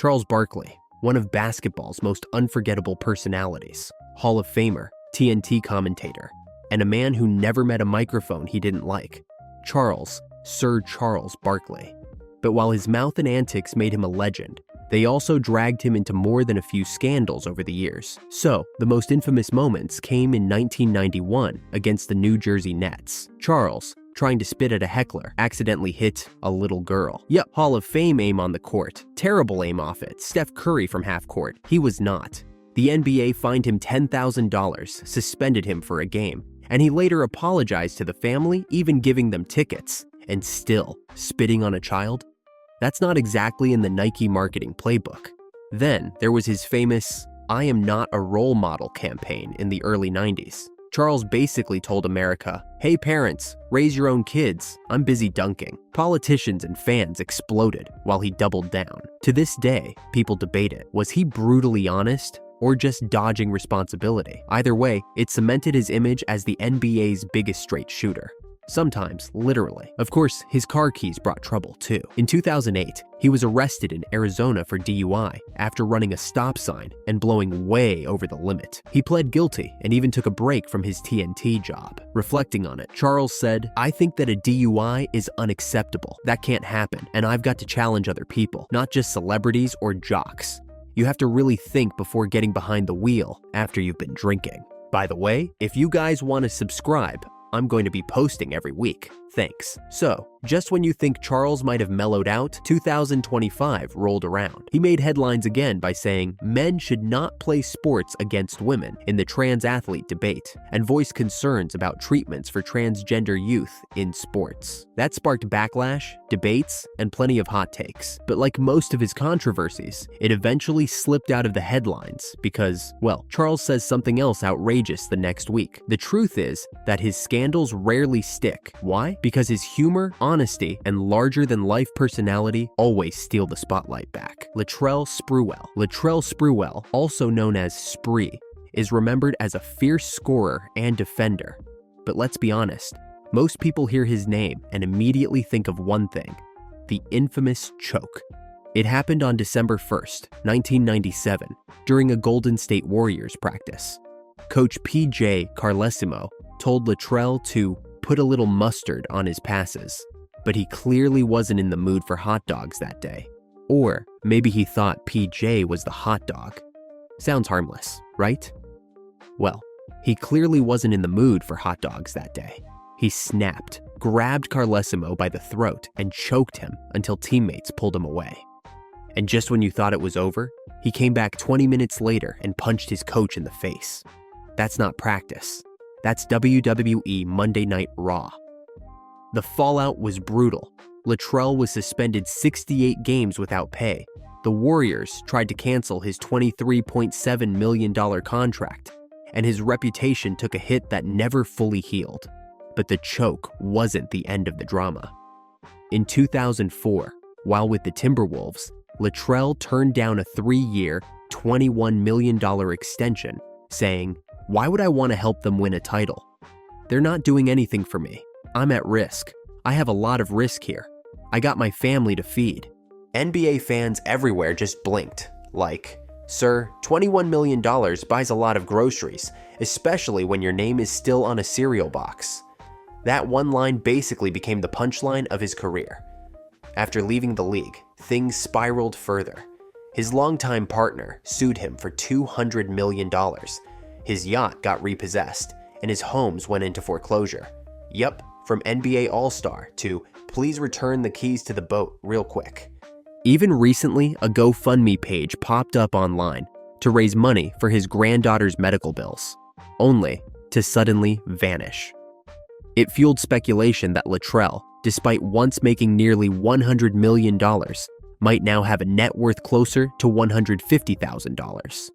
Charles Barkley, one of basketball's most unforgettable personalities, Hall of Famer, TNT commentator, and a man who never met a microphone he didn't like. Sir Charles Barkley. But while his mouth and antics made him a legend, they also dragged him into more than a few scandals over the years. So, the most infamous moments came in 1991 against the New Jersey Nets. Charles, trying to spit at a heckler, accidentally hit a little girl. Yep, Hall of Fame aim on the court. Terrible aim off it. Steph Curry from half court. He was not. The NBA fined him $10,000, suspended him for a game, and he later apologized to the family, even giving them tickets. And still, spitting on a child? That's not exactly in the Nike marketing playbook. Then, there was his famous "I am not a role model" campaign in the early 90s. Charles basically told America, "Hey parents, raise your own kids, I'm busy dunking." Politicians and fans exploded while he doubled down. To this day, people debate it. Was he brutally honest or just dodging responsibility? Either way, it cemented his image as the NBA's biggest straight shooter. Sometimes, literally. Of course, his car keys brought trouble too. In 2008, he was arrested in Arizona for DUI after running a stop sign and blowing way over the limit. He pled guilty and even took a break from his TNT job. Reflecting on it, Charles said, "I think that a DUI is unacceptable. That can't happen, and I've got to challenge other people, not just celebrities or jocks. You have to really think before getting behind the wheel after you've been drinking." By the way, if you guys want to subscribe, I'm going to be posting every week. Thanks. So, just when you think Charles might have mellowed out, 2025 rolled around. He made headlines again by saying men should not play sports against women in the trans athlete debate, and voiced concerns about treatments for transgender youth in sports. That sparked backlash, debates, and plenty of hot takes. But like most of his controversies, it eventually slipped out of the headlines because, well, Charles says something else outrageous the next week. The truth is that his scandals rarely stick. Why? Because his humor, honesty, and larger-than-life personality always steal the spotlight back. Latrell Sprewell. Latrell Sprewell, also known as Spree, is remembered as a fierce scorer and defender. But let's be honest, most people hear his name and immediately think of one thing: the infamous choke. It happened on December 1st, 1997, during a Golden State Warriors practice. Coach P.J. Carlesimo told Latrell to put a little mustard on his passes, but he clearly wasn't in the mood for hot dogs that day. Or maybe he thought PJ was the hot dog. Sounds harmless, right? Well, he clearly wasn't in the mood for hot dogs that day. He snapped, grabbed Carlesimo by the throat, and choked him until teammates pulled him away. And just when you thought it was over, he came back 20 minutes later and punched his coach in the face. That's not practice. That's WWE Monday Night Raw. The fallout was brutal. Latrell was suspended 68 games without pay. The Warriors tried to cancel his $23.7 million contract, and his reputation took a hit that never fully healed. But the choke wasn't the end of the drama. In 2004, while with the Timberwolves, Latrell turned down a 3-year, $21 million extension, saying, "Why would I want to help them win a title? They're not doing anything for me. I'm at risk. I have a lot of risk here. I got my family to feed." NBA fans everywhere just blinked, like, "Sir, $21 million buys a lot of groceries, especially when your name is still on a cereal box." That one line basically became the punchline of his career. After leaving the league, things spiraled further. His longtime partner sued him for $200 million. His yacht got repossessed, and his homes went into foreclosure. Yup, from NBA All-Star to "please return the keys to the boat real quick." Even recently, a GoFundMe page popped up online to raise money for his granddaughter's medical bills, only to suddenly vanish. It fueled speculation that Latrell, despite once making nearly $100 million, might now have a net worth closer to $150,000.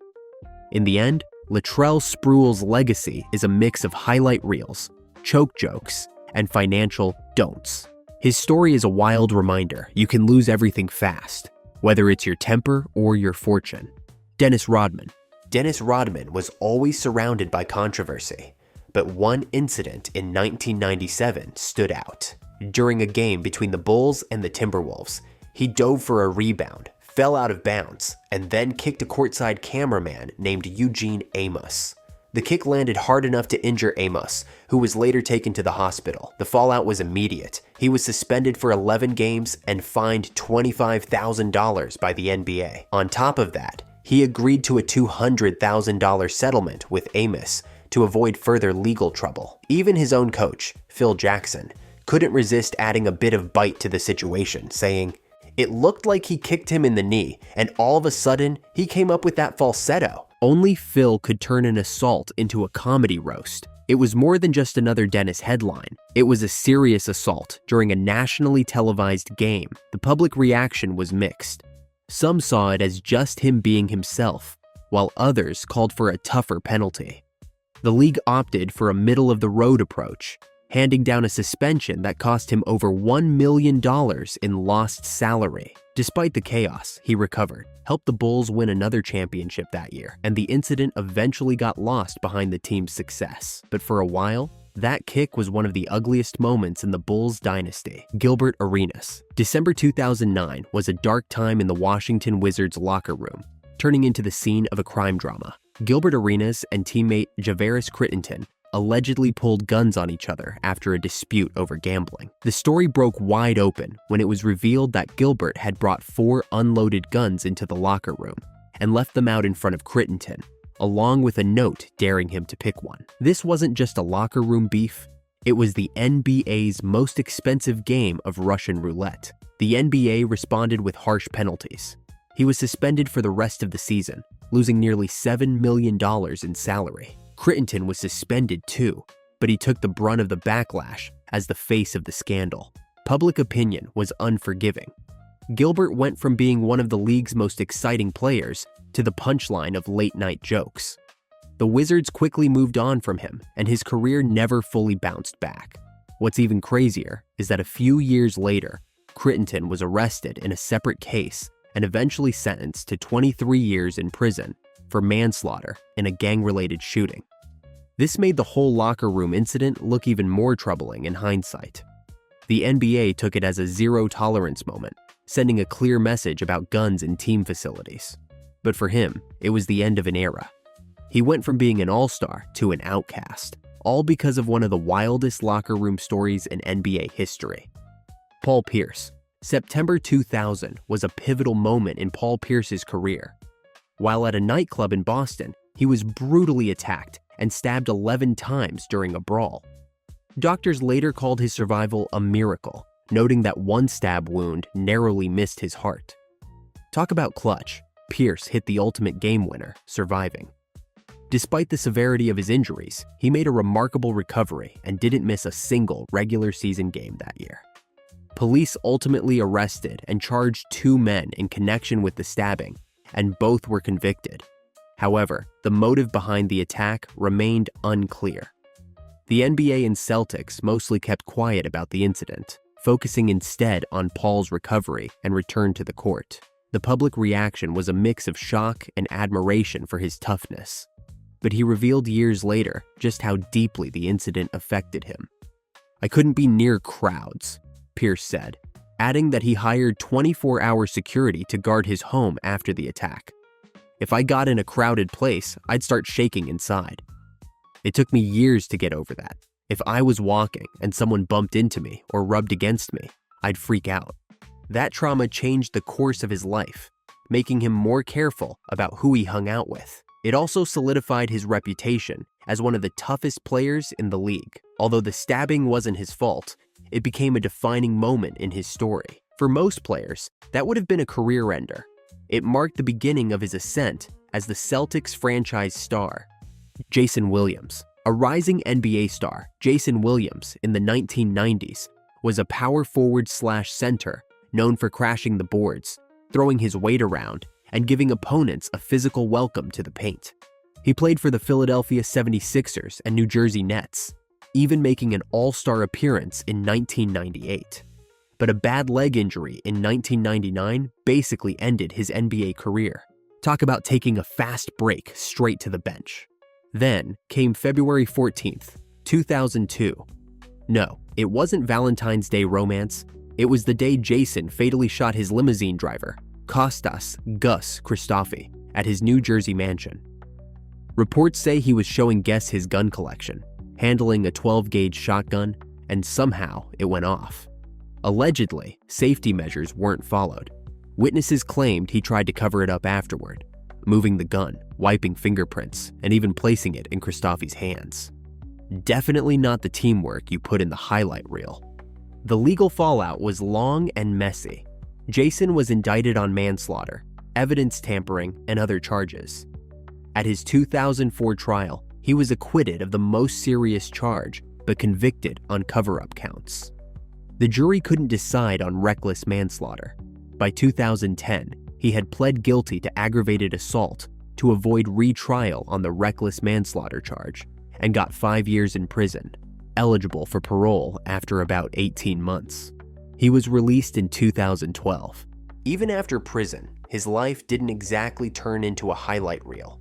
In the end, Latrell Sprewell's legacy is a mix of highlight reels, choke jokes, and financial don'ts. His story is a wild reminder you can lose everything fast, whether it's your temper or your fortune. Dennis Rodman. Dennis Rodman was always surrounded by controversy, but one incident in 1997 stood out. During a game between the Bulls and the Timberwolves, he dove for a rebound, fell out of bounds and then kicked a courtside cameraman named Eugene Amos. The kick landed hard enough to injure Amos, who was later taken to the hospital. The fallout was immediate. He was suspended for 11 games and fined $25,000 by the NBA. On top of that, he agreed to a $200,000 settlement with Amos to avoid further legal trouble. Even his own coach, Phil Jackson, couldn't resist adding a bit of bite to the situation, saying, "It looked like he kicked him in the knee, and all of a sudden, he came up with that falsetto." Only Phil could turn an assault into a comedy roast. It was more than just another Dennis headline. It was a serious assault during a nationally televised game. The public reaction was mixed. Some saw it as just him being himself, while others called for a tougher penalty. The league opted for a middle-of-the-road approach, handing down a suspension that cost him over $1 million in lost salary. Despite the chaos, he recovered, helped the Bulls win another championship that year, and the incident eventually got lost behind the team's success. But for a while, that kick was one of the ugliest moments in the Bulls dynasty. Gilbert Arenas. December 2009 was a dark time in the Washington Wizards locker room, turning into the scene of a crime drama. Gilbert Arenas and teammate Javaris Crittenton allegedly pulled guns on each other after a dispute over gambling. The story broke wide open when it was revealed that Gilbert had brought 4 unloaded guns into the locker room and left them out in front of Crittenton, along with a note daring him to pick one. This wasn't just a locker room beef, it was the NBA's most expensive game of Russian roulette. The NBA responded with harsh penalties. He was suspended for the rest of the season, losing nearly $7 million in salary. Crittenton was suspended too, but he took the brunt of the backlash as the face of the scandal. Public opinion was unforgiving. Gilbert went from being one of the league's most exciting players to the punchline of late-night jokes. The Wizards quickly moved on from him, and his career never fully bounced back. What's even crazier is that a few years later, Crittenton was arrested in a separate case and eventually sentenced to 23 years in prison for manslaughter in a gang-related shooting. This made the whole locker room incident look even more troubling in hindsight. The NBA took it as a zero-tolerance moment, sending a clear message about guns in team facilities. But for him, it was the end of an era. He went from being an all-star to an outcast, all because of one of the wildest locker room stories in NBA history. Paul Pierce. September 2000 was a pivotal moment in Paul Pierce's career. While at a nightclub in Boston, he was brutally attacked and stabbed 11 times during a brawl. Doctors later called his survival a miracle, noting that one stab wound narrowly missed his heart. Talk about clutch. Pierce hit the ultimate game winner, surviving. Despite the severity of his injuries, he made a remarkable recovery and didn't miss a single regular season game that year. Police ultimately arrested and charged 2 men in connection with the stabbing, and both were convicted. However, the motive behind the attack remained unclear. The NBA and Celtics mostly kept quiet about the incident, focusing instead on Paul's recovery and return to the court. The public reaction was a mix of shock and admiration for his toughness, but he revealed years later just how deeply the incident affected him. "I couldn't be near crowds," Pierce said, adding that he hired 24-hour security to guard his home after the attack. "If I got in a crowded place, I'd start shaking inside. It took me years to get over that. If I was walking and someone bumped into me or rubbed against me, I'd freak out." That trauma changed the course of his life, making him more careful about who he hung out with. It also solidified his reputation as one of the toughest players in the league. Although the stabbing wasn't his fault, it became a defining moment in his story. For most players, that would have been a career ender. It marked the beginning of his ascent as the Celtics franchise star. Jason Williams. A rising NBA star, Jason Williams, in the 1990s, was a power forward/center known for crashing the boards, throwing his weight around, and giving opponents a physical welcome to the paint. He played for the Philadelphia 76ers and New Jersey Nets, even making an all-star appearance in 1998. But a bad leg injury in 1999 basically ended his NBA career. Talk about taking a fast break straight to the bench. Then came February 14th, 2002. No, it wasn't Valentine's Day romance. It was the day Jason fatally shot his limousine driver, Kostas Gus Christofi, at his New Jersey mansion. Reports say he was showing guests his gun collection, handling a 12-gauge shotgun, and somehow it went off. Allegedly, safety measures weren't followed. Witnesses claimed he tried to cover it up afterward, moving the gun, wiping fingerprints, and even placing it in Christofi's hands. Definitely not the teamwork you put in the highlight reel. The legal fallout was long and messy. Jason was indicted on manslaughter, evidence tampering, and other charges. At his 2004 trial, he was acquitted of the most serious charge, but convicted on cover-up counts. The jury couldn't decide on reckless manslaughter. By 2010, he had pled guilty to aggravated assault to avoid retrial on the reckless manslaughter charge and got 5 years in prison, eligible for parole after about 18 months. He was released in 2012. Even after prison, his life didn't exactly turn into a highlight reel.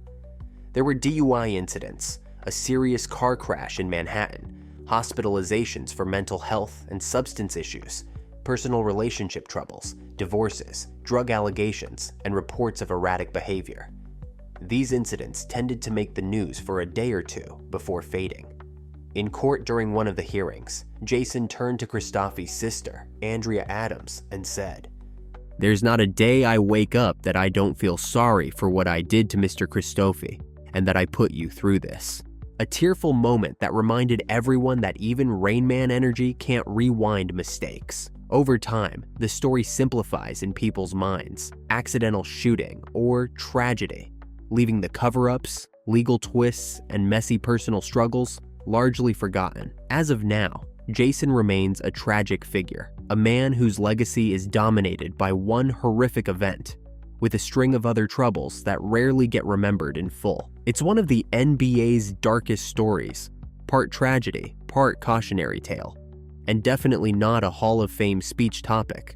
There were DUI incidents, a serious car crash in Manhattan, hospitalizations for mental health and substance issues, personal relationship troubles, divorces, drug allegations, and reports of erratic behavior. These incidents tended to make the news for a day or two before fading. In court during one of the hearings, Jason turned to Christofi's sister, Andrea Adams, and said, "There's not a day I wake up that I don't feel sorry for what I did to Mr. Christofi and that I put you through this." A tearful moment that reminded everyone that even Rain Man energy can't rewind mistakes. Over time, the story simplifies in people's minds, accidental shooting or tragedy, leaving the cover-ups, legal twists, and messy personal struggles largely forgotten. As of now, Jason remains a tragic figure, a man whose legacy is dominated by one horrific event, with a string of other troubles that rarely get remembered in full. It's one of the NBA's darkest stories, part tragedy, part cautionary tale, and definitely not a Hall of Fame speech topic.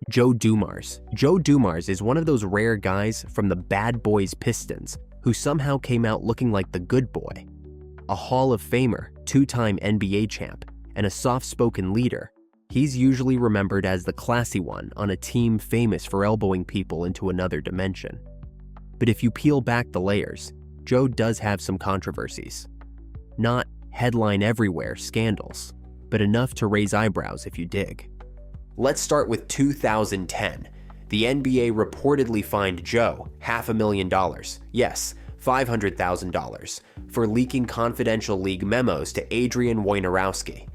Joe Dumars. Joe Dumars is one of those rare guys from the Bad Boys Pistons who somehow came out looking like the good boy. A Hall of Famer, two-time NBA champ, and a soft-spoken leader, he's usually remembered as the classy one on a team famous for elbowing people into another dimension. But if you peel back the layers, Joe does have some controversies. Not headline everywhere scandals, but enough to raise eyebrows if you dig. Let's start with 2010. The NBA reportedly fined Joe $500,000, yes, $500,000, for leaking confidential league memos to Adrian Wojnarowski.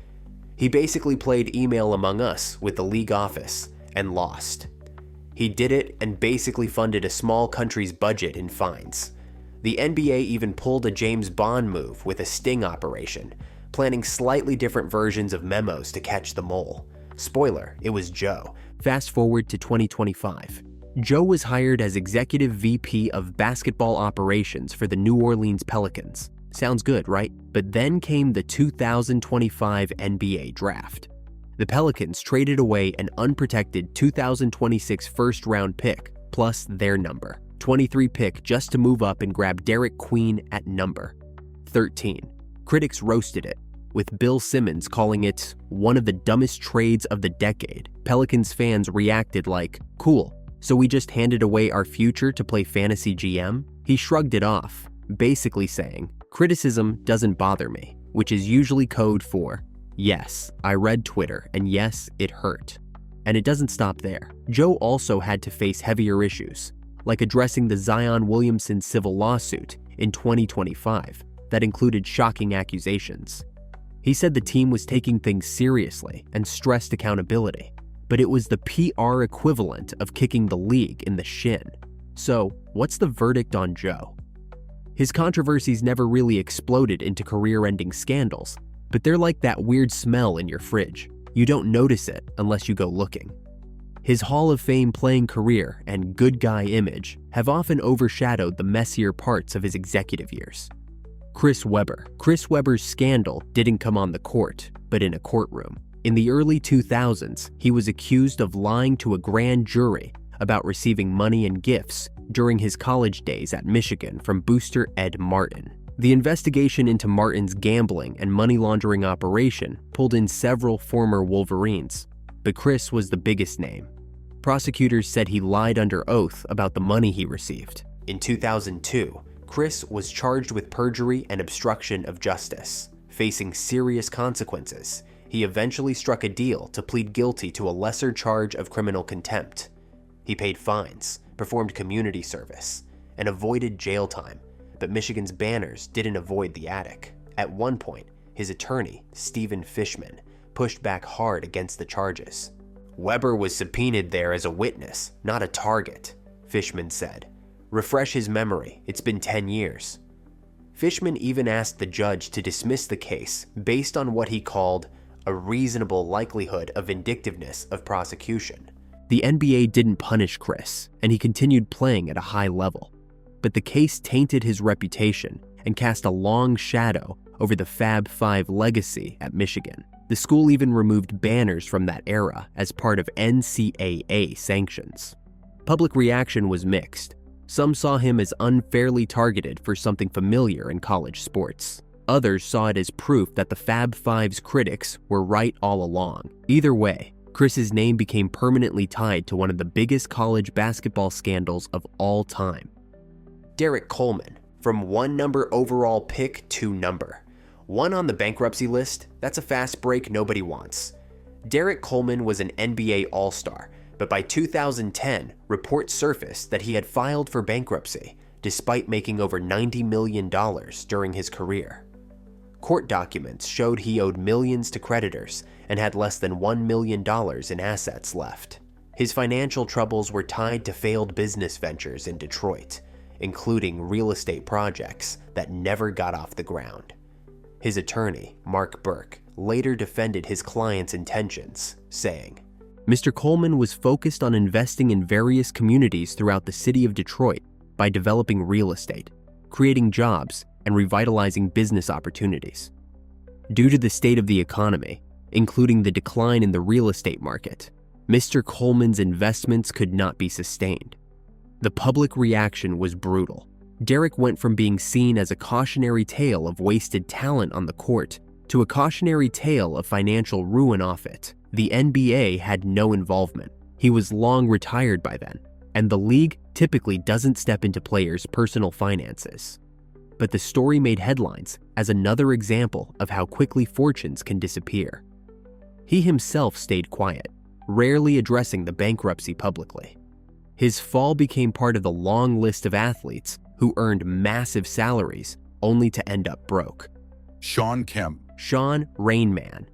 He basically played email among us with the league office and lost. He did it and basically funded a small country's budget in fines. The NBA even pulled a James Bond move with a sting operation, planning slightly different versions of memos to catch the mole. Spoiler, it was Joe. Fast forward to 2025. Joe was hired as Executive VP of Basketball Operations for the New Orleans Pelicans. Sounds good, right? But then came the 2025 NBA Draft. The Pelicans traded away an unprotected 2026 first-round pick, plus their number, 23 pick, just to move up and grab Derek Queen at number 13. Critics roasted it, with Bill Simmons calling it one of the dumbest trades of the decade. Pelicans fans reacted like, "Cool, so we just handed away our future to play fantasy GM?" He shrugged it off, basically saying, "Criticism doesn't bother me," which is usually code for, "Yes, I read Twitter, and yes, it hurt." And it doesn't stop there. Joe also had to face heavier issues, like addressing the Zion Williamson civil lawsuit in 2025 that included shocking accusations. He said the team was taking things seriously and stressed accountability, but it was the PR equivalent of kicking the league in the shin. So, what's the verdict on Joe? His controversies never really exploded into career-ending scandals, but they're like that weird smell in your fridge. You don't notice it unless you go looking. His Hall of Fame playing career and good guy image have often overshadowed the messier parts of his executive years. Chris Webber. Chris Webber's scandal didn't come on the court, but in a courtroom. In the early 2000s, he was accused of lying to a grand jury about receiving money and gifts during his college days at Michigan from booster Ed Martin. The investigation into Martin's gambling and money laundering operation pulled in several former Wolverines, but Chris was the biggest name. Prosecutors said he lied under oath about the money he received. In 2002, Chris was charged with perjury and obstruction of justice. Facing serious consequences, he eventually struck a deal to plead guilty to a lesser charge of criminal contempt. He paid fines, performed community service, and avoided jail time, but Michigan's banners didn't avoid the attic. At one point, his attorney, Stephen Fishman, pushed back hard against the charges. Weber was subpoenaed there as a witness, not a target, Fishman said. Refresh his memory, it's been 10 years. Fishman even asked the judge to dismiss the case based on what he called a reasonable likelihood of vindictiveness of prosecution. The NBA didn't punish Chris, and he continued playing at a high level. But the case tainted his reputation and cast a long shadow over the Fab Five legacy at Michigan. The school even removed banners from that era as part of NCAA sanctions. Public reaction was mixed. Some saw him as unfairly targeted for something familiar in college sports. Others saw it as proof that the Fab Five's critics were right all along. Either way, Chris's name became permanently tied to one of the biggest college basketball scandals of all time. Derek Coleman, from 1 number overall pick to number. 1 on the bankruptcy list, that's a fast break nobody wants. Derek Coleman was an NBA All-Star, but by 2010, reports surfaced that he had filed for bankruptcy, despite making over $90 million during his career. Court documents showed he owed millions to creditors and had less than $1 million in assets left. His financial troubles were tied to failed business ventures in Detroit, including real estate projects that never got off the ground. His attorney, Mark Burke, later defended his client's intentions, saying, Mr. Coleman was focused on investing in various communities throughout the city of Detroit by developing real estate, creating jobs, and revitalizing business opportunities. Due to the state of the economy, including the decline in the real estate market, Mr. Coleman's investments could not be sustained. The public reaction was brutal. Derek went from being seen as a cautionary tale of wasted talent on the court to a cautionary tale of financial ruin off it. The NBA had no involvement. He was long retired by then, and the league typically doesn't step into players' personal finances. But the story made headlines as another example of how quickly fortunes can disappear. He himself stayed quiet, rarely addressing the bankruptcy publicly. His fall became part of the long list of athletes who earned massive salaries only to end up broke. Shawn Kemp. Shawn Rain Man.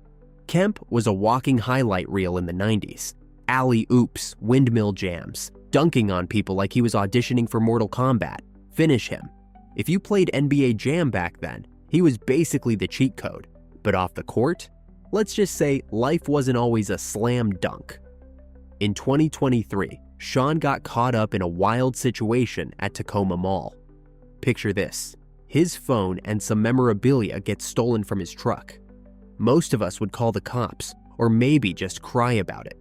Kemp was a walking highlight reel in the 90s. Alley-oops, windmill jams, dunking on people like he was auditioning for Mortal Kombat. Finish him. If you played NBA Jam back then, he was basically the cheat code. But off the court, let's just say life wasn't always a slam dunk. In 2023, Shawn got caught up in a wild situation at Tacoma Mall. Picture this. His phone and some memorabilia get stolen from his truck. Most of us would call the cops, or maybe just cry about it.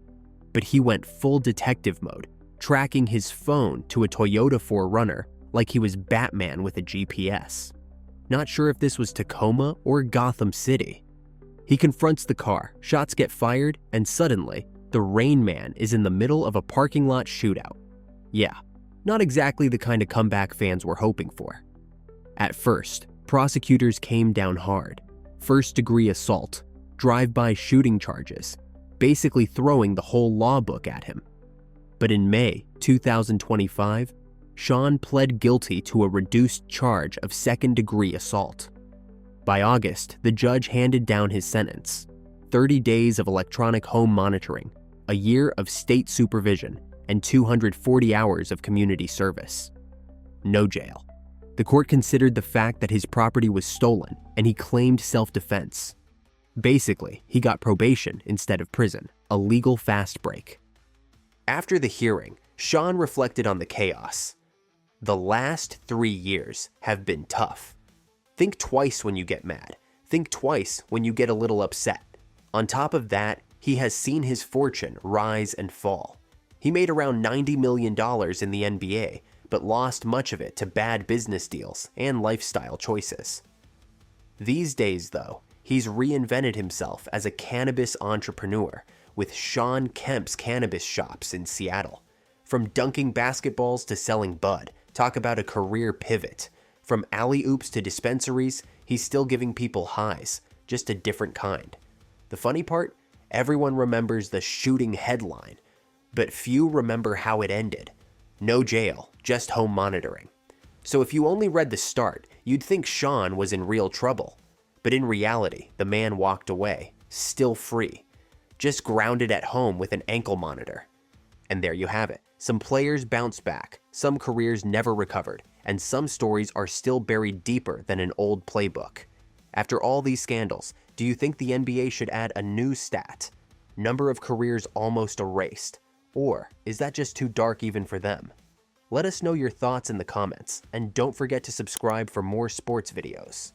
But he went full detective mode, tracking his phone to a Toyota 4Runner like he was Batman with a GPS. Not sure if this was Tacoma or Gotham City. He confronts the car, shots get fired, and suddenly, the Rain Man is in the middle of a parking lot shootout. Yeah, not exactly the kind of comeback fans were hoping for. At first, prosecutors came down hard. First-degree assault, drive-by shooting charges, basically throwing the whole law book at him. But in May 2025, Shawn pled guilty to a reduced charge of second-degree assault. By August, the judge handed down his sentence: 30 days of electronic home monitoring, a year of state supervision, and 240 hours of community service. No jail. The court considered the fact that his property was stolen, and he claimed self-defense. Basically, he got probation instead of prison, a legal fast break. After the hearing, Shawn reflected on the chaos. The last 3 years have been tough. Think twice when you get mad. Think twice when you get a little upset. On top of that, he has seen his fortune rise and fall. He made around $90 million in the NBA, but lost much of it to bad business deals and lifestyle choices. These days, though, he's reinvented himself as a cannabis entrepreneur with Shawn Kemp's cannabis shops in Seattle. From dunking basketballs to selling bud, talk about a career pivot. From alley-oops to dispensaries, he's still giving people highs, just a different kind. The funny part? Everyone remembers the shooting headline, but few remember how it ended. No jail, just home monitoring. So if you only read the start, you'd think Shawn was in real trouble. But in reality, the man walked away, still free, just grounded at home with an ankle monitor. And there you have it. Some players bounced back, some careers never recovered, and some stories are still buried deeper than an old playbook. After all these scandals, do you think the NBA should add a new stat? Number of careers almost erased. Or is that just too dark even for them? Let us know your thoughts in the comments, and don't forget to subscribe for more sports videos.